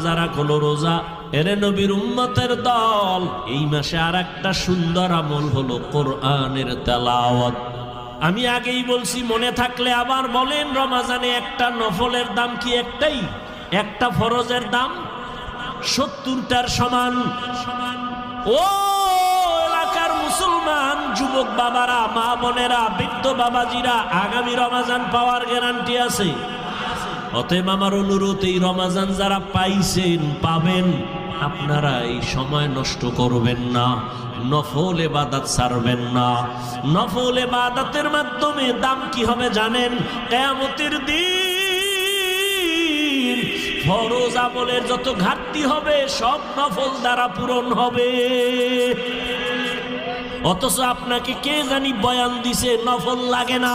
যারা হলো রোজা, এরে নবীর উম্মতের দল, এই মাসে আর একটা সুন্দর আমল হলো কোরআনের তেলাওয়াত। আমি আগেই বলছি, মনে থাকলে আবার বলেন, রমাজানে একটা নফলের দাম কি একটাই? একটা ফরজের দাম 70টার সমান। ও এলাকার মুসলমান যুবক বাবারা, মা বোনেরা, বৃদ্ধ বাবাজিরা, আগামী রমাজান পাওয়ার গ্যারান্টি আছে। অতএব আমার অনুরোধ, এই রমাজান যারা পাইছেন, পাবেন, আপনারা এই সময় নষ্ট করবেন না, নফল ইবাদত ছাড়বেন না। নফল ইবাদতের মাধ্যমে দাম কি হবে জানেন? কিয়ামতের দিন ফরজ আমলের যত ঘাটতি হবে সব নফল দ্বারা পূরণ হবে। অথচ আপনাকে কে জানি বয়ান দিছে নফল লাগে না,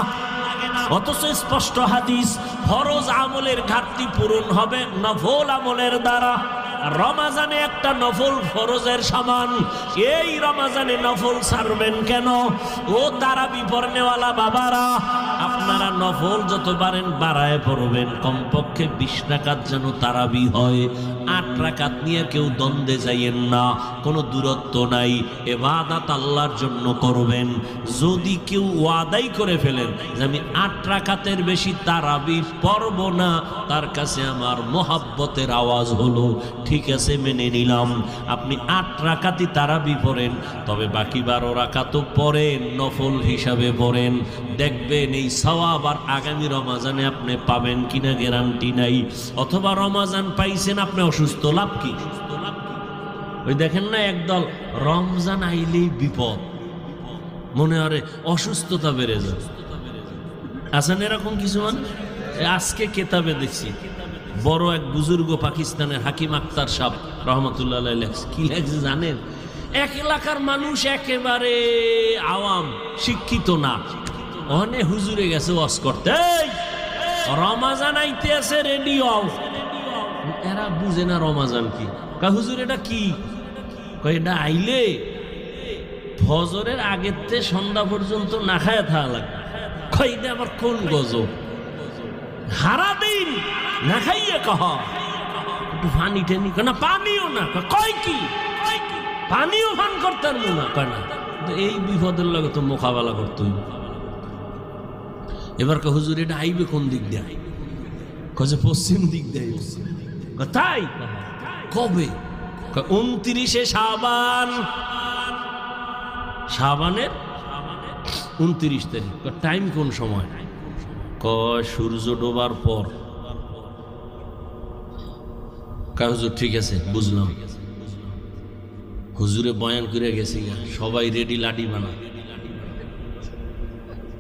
অথচ স্পষ্ট হাদিস, ফরজ আমলের ঘাটতি পূরণ হবে নফল আমলের দ্বারা। রমাজানে একটা নফল ফরজের সমান। এই রমাজানে নফল ছাড়বেন কেন? ও তারাবি পড়নেওয়ালা বাবারা, আপনারা নফল যত পারেন বাড়ায় পড়বেন। কমপক্ষে 20 রাকাত যেন তারাবি হয়। 8 রাকাত নিয়ে কেউ দ্বন্দ্বে যাইয়েন না, কোনো দূরত্ব নাই। ইবাদত আল্লাহর জন্য করবেন। যদি কেউ ওয়াদাই করে ফেলেন যে আমি 8 রাকাতের বেশি তারাবি পড়ব না, তার কাছে আমার মোহাব্বতের আওয়াজ হলো, ঠিক আছে মেনে নিলাম, আপনি 8 রাকাতই তারাবি পড়েন, তবে বাকি 12 রাকাতও পড়েন, নফল হিসাবে পড়েন। দেখবেন এই সওয়াব আর আগামী রমাজানে আপনি পাবেন কিনা গ্যারান্টি নাই। অথবা রমাজান পাইছেন, আপনি অসুস্থ, লাভ কি? ওই দেখেন না একদল, রমজান আইলেই বিপদ, মনে হয় অসুস্থতা বেড়ে যায়। আছেন এরকম কিছু মানুষ? আজকে কেতাবে দেখছি, বড় এক বুজুর্গ পাকিস্তানের হাকিম আক্তার সাহেব রহমতুল্লাহ আলাইহি লেখছে, কি লেখছে জানেন? এক এলাকার মানুষ একেবারে আওয়াম, শিক্ষিত না, ওখানে হুজুরে গেছে ওয়াজ করতে, রমাজান আইতে আছে, রেডি হও। এরা বুঝে না রমাজান কি। কয় হুজুর এটা কি? কয় এটা আইলে ফজরের আগের থেকে সন্ধ্যা পর্যন্ত না খায় থাকা লাগে। কয় এটা আবার কোন গজব? হারা দিন না খাইয়ে কহ, একটু পানি টেনি না, পানিও না। কয় কি পানিও পান করতেন না? কয় না। এই বিপদের লগে তো মোকাবেলা করতে হইব। এবার কয় হুজুর এটা আইবে কোন দিক দিয়ে? কয় পশ্চিম দিক দিয়ে। তাই? কবে? 29 শাবান, শাবানের 29 তারিখ। টাইম কোন সময়? কয় সূর্য ডোবার পর। কয় হুজুর ঠিক আছে, বুঝলাম। হুজুরে বয়ান করে গেছি, সবাই রেডি, লাডি বানা।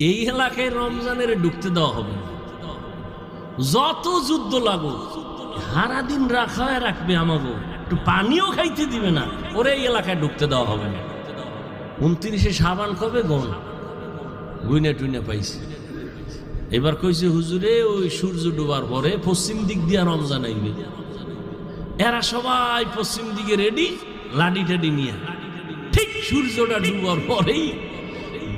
এই এলাকায় রমজানের ঢুকতে দেওয়া হবে না, যত যুদ্ধ লাগুক, সারা দিন রাখায় রাখবে, আমাকে একটু পানিও খাইতে দিবে না, ওরে এই এলাকায় ঢুকতে দেওয়া হবে না। 29 শাবান কবে গণ গুইনা টুইনা পাইছে। এবার কইছে হুজুরে ওই সূর্য ডুবার পরে পশ্চিম দিক দিয়ে রমজান আইবে। এরা সবাই পশ্চিম দিকে রেডি, লাডি টাডি নিয়ে। ঠিক সূর্যটা ডুবার পরেই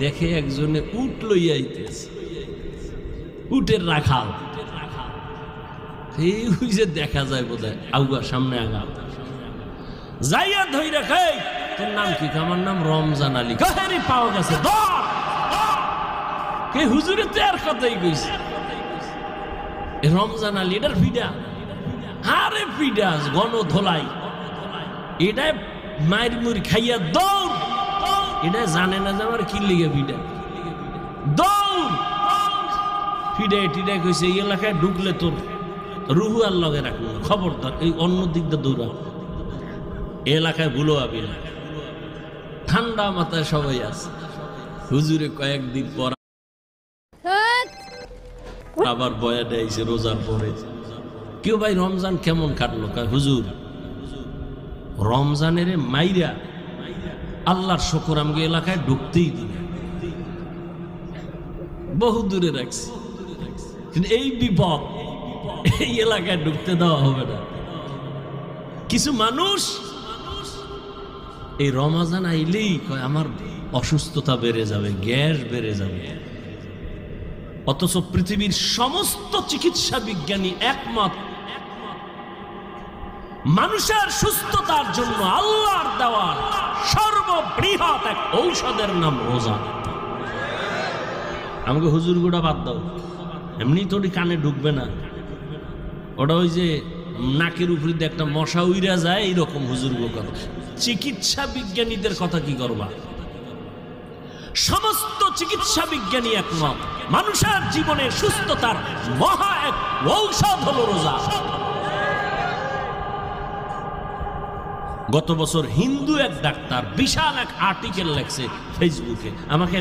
দেখে একজনে উট লইয়া আইতেছে, উটের রাখাল। এই যে দেখা যায় বোধহয় আউগা, সামনে আগা যাইয়া ধই রেখে, তোর নাম কি? আমার নাম রমজান আলী। কাহেরি পাওয়া গেছে, ধর। কে হুজুরে তো আর কথাই কইছে, রমজান আলী এটার ফিডা। আরে ফিডা গণ ধোলাই, এটা মায়ের মুড়ি খাইয়া দৌড়। এটা জানে না যে আমার কি লিগে ফিডা, দৌড়। ফিডাই টিডাই কইছে এই এলাকায় ঢুকলে তোর রুহু আর লগে রাখবো, খবরদার এই অন্য দিক দিয়ে দৌড়া, এলাকায় ভুলো আবি না। ঠান্ডা মাথায় সবাই আছে। হুজুরে কয়েকদিন পর আবার বয়া দেয়ছে রোজার পরে। কেউ ভাই রমজান কেমন কাটলো? হুজুর রমজানের মাইরা আল্লাহর শুকর আমাকে এলাকায় ঢুকতেই দিন, বহু দূরে রাখছি, কিন্তু এই বিপদ, এই এলাকায় ঢুকতে দেওয়া হবে না। কিছু মানুষ এই রমজান আইলেই কয় আমার অসুস্থতা বেড়ে যাবে, গ্যাস বেড়ে যাবে। অথচ পৃথিবীর সমস্ত চিকিৎসা বিজ্ঞানী একমত মানুষের সুস্থতার জন্য আল্লাহর দেওয়া সর্ববৃহৎ এক ঔষধের নাম রোজা। আমাকে হুজুর গুড়া বাদ দাও, এমনি তো কানে ঢুকবে না, ওটা ওই যে নাকের উপরে দিয়ে একটা মশা উইরা যায় এইরকম হুজুর গো কথা। চিকিৎসা বিজ্ঞানীদের কথা কি করবা? সমস্ত চিকিৎসা বিজ্ঞানী একমত মানুষের জীবনে সুস্থতার মহা এক ঔষধ হলো রোজা। গত বছর হিন্দু এক ডাক্তার বিশাল এক আর্টিকেল লেখছে ফেসবুকে, আমাকে